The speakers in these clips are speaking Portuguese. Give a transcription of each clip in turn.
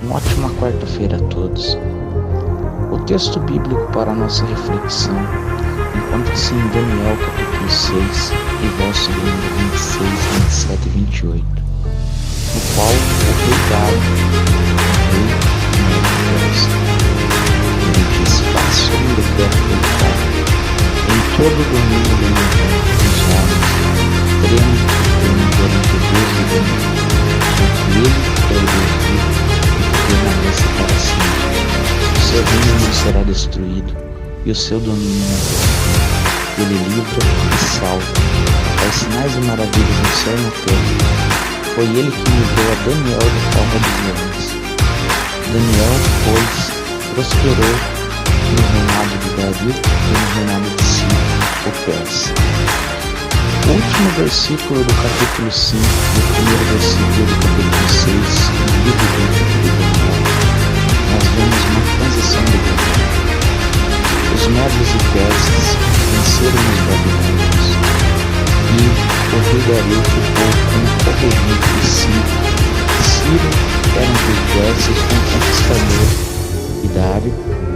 Uma ótima quarta-feira a todos. O texto bíblico para a nossa reflexão encontra-se em Daniel capítulo 6 e verso número 26, 27 e 28, no qual o rei Dário, rei ele diz: faça um decreto pelo qual em todo o domínio do universo dos homens tremem perante o Deus do domínio, porque ele é o Deus vivo e permanece para sempre. O seu reino não será destruído e o seu domínio não. Ele livra e salva, faz sinais e maravilhas no céu e na terra. Foi ele que livrou a Daniel da cova dos leões. Daniel, pois, prosperou no reinado de Dario e no reinado de Ciro, o Persa. O último versículo do capítulo 5 e o primeiro versículo do capítulo 6 do livro de Daniel, nós vemos uma transição do governo. Os medos e persas venceram os babilônios e o rei Dario ficou como corregente de Ciro. Ciro era um rei persa e foi um conquistador, e Dário,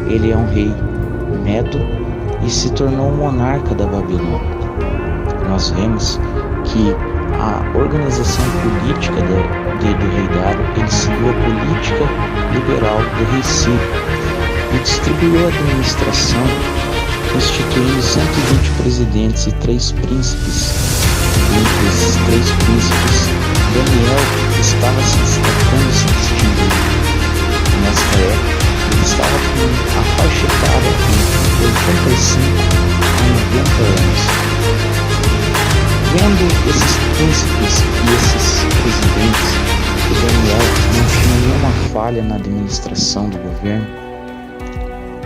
ele é um rei medo e se tornou um monarca da Babilônia. Nós vemos que a organização política do rei Dário, ele seguiu a política liberal do rei Ciro e distribuiu a administração, constituindo 120 presidentes e 3 príncipes. Entre esses 3 príncipes, Daniel estava se destacando e se distinguindo. Nesta época, ele estava com a faixa etária de 85 a 90 anos. Vendo esses príncipes e esses presidentes, que Daniel não tinha nenhuma falha na administração do governo,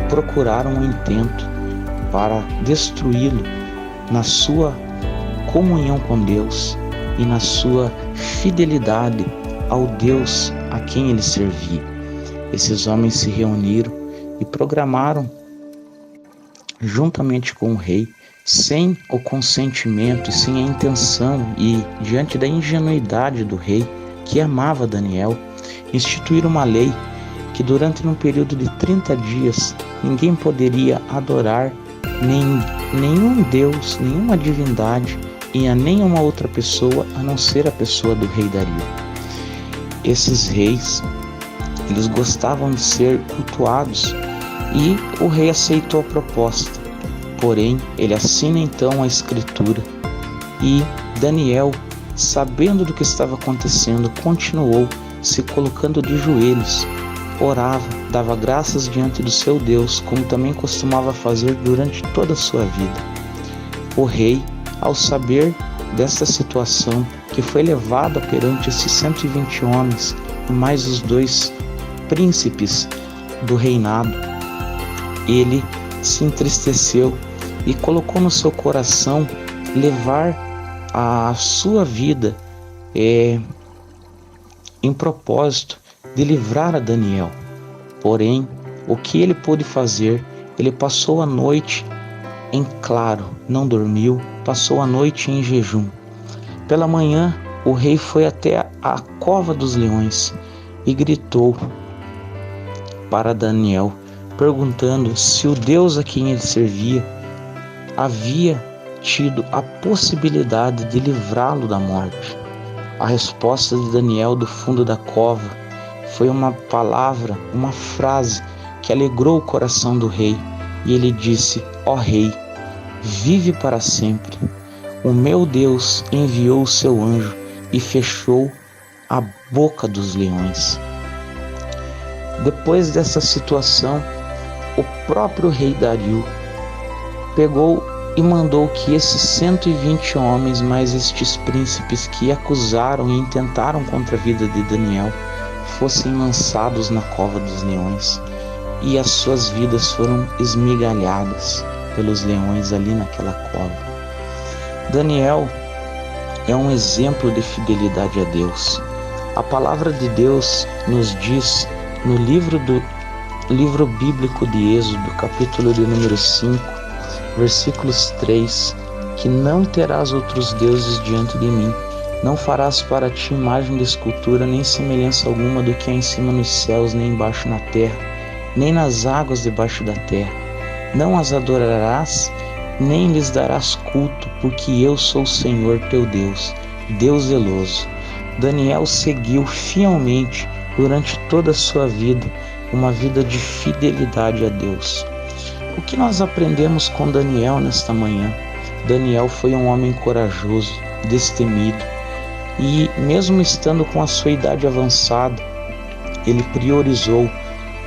procuraram um intento para destruí-lo na sua comunhão com Deus e na sua fidelidade ao Deus a quem ele servia. Esses homens se reuniram e programaram, juntamente com o rei, sem o consentimento e sem a intenção e diante da ingenuidade do rei, que amava Daniel, instituir uma lei que durante um período de 30 dias ninguém poderia adorar nenhum Deus, nenhuma divindade e a nenhuma outra pessoa a não ser a pessoa do rei Dario. Esses reis, eles gostavam de ser cultuados e o rei aceitou a proposta. Porém, ele assina então a escritura e Daniel, sabendo do que estava acontecendo, continuou se colocando de joelhos, orava, dava graças diante do seu Deus, como também costumava fazer durante toda a sua vida. O rei, ao saber desta situação, que foi levada perante esses 120 homens e mais os 2 príncipes do reinado, ele se entristeceu e colocou no seu coração levar a sua vida em propósito de livrar a Daniel. Porém, o que ele pôde fazer? Ele passou a noite em claro, não dormiu, passou a noite em jejum. Pela manhã, o rei foi até a cova dos leões e gritou para Daniel, perguntando se o Deus a quem ele servia havia tido a possibilidade de livrá-lo da morte. A resposta de Daniel do fundo da cova foi uma palavra, uma frase que alegrou o coração do rei, e ele disse: ó rei, vive para sempre. O meu Deus enviou o seu anjo e fechou a boca dos leões. Depois dessa situação, o próprio rei Dario pegou e mandou que esses 120 homens, mais estes príncipes que acusaram e intentaram contra a vida de Daniel, fossem lançados na cova dos leões, e as suas vidas foram esmigalhadas pelos leões ali naquela cova. Daniel é um exemplo de fidelidade a Deus. A palavra de Deus nos diz no livro bíblico de Êxodo, capítulo de número 5, versículos 3, que não terás outros deuses diante de mim, Não farás para ti imagem de escultura, nem semelhança alguma do que há em cima nos céus, nem embaixo na terra, nem nas águas debaixo da terra. Não as adorarás, nem lhes darás culto, porque eu sou o Senhor teu Deus, Deus zeloso. Daniel seguiu fielmente durante toda a sua vida, uma vida de fidelidade a Deus. O que nós aprendemos com Daniel nesta manhã? Daniel foi um homem corajoso, destemido, e mesmo estando com a sua idade avançada, ele priorizou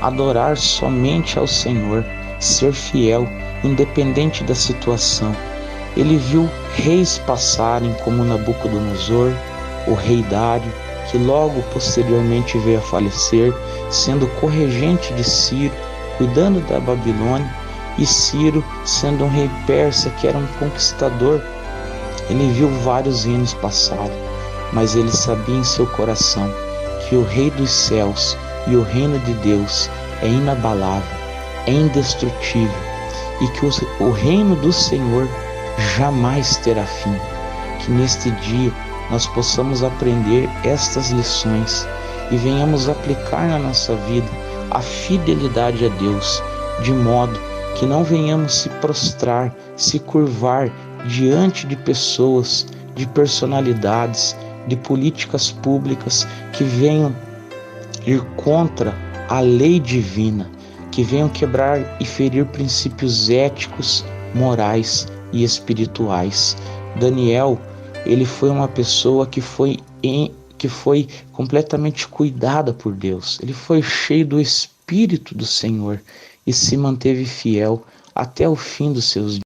adorar somente ao Senhor, ser fiel, independente da situação. Ele viu reis passarem como Nabucodonosor, o rei Dário, que logo posteriormente veio a falecer, sendo corregente de Ciro, cuidando da Babilônia, e Ciro sendo um rei persa que era um conquistador. Ele viu vários reinos passarem, mas ele sabia em seu coração que o Rei dos céus e o reino de Deus é inabalável, é indestrutível, e que o reino do Senhor jamais terá fim. Que neste dia nós possamos aprender estas lições e venhamos aplicar na nossa vida a fidelidade a Deus, de modo que não venhamos se prostrar, se curvar diante de pessoas, de personalidades, de políticas públicas que venham ir contra a lei divina, que venham quebrar e ferir princípios éticos, morais e espirituais. Daniel, ele foi uma pessoa que foi completamente cuidada por Deus. Ele foi cheio do Espírito do Senhor e se manteve fiel até o fim dos seus dias.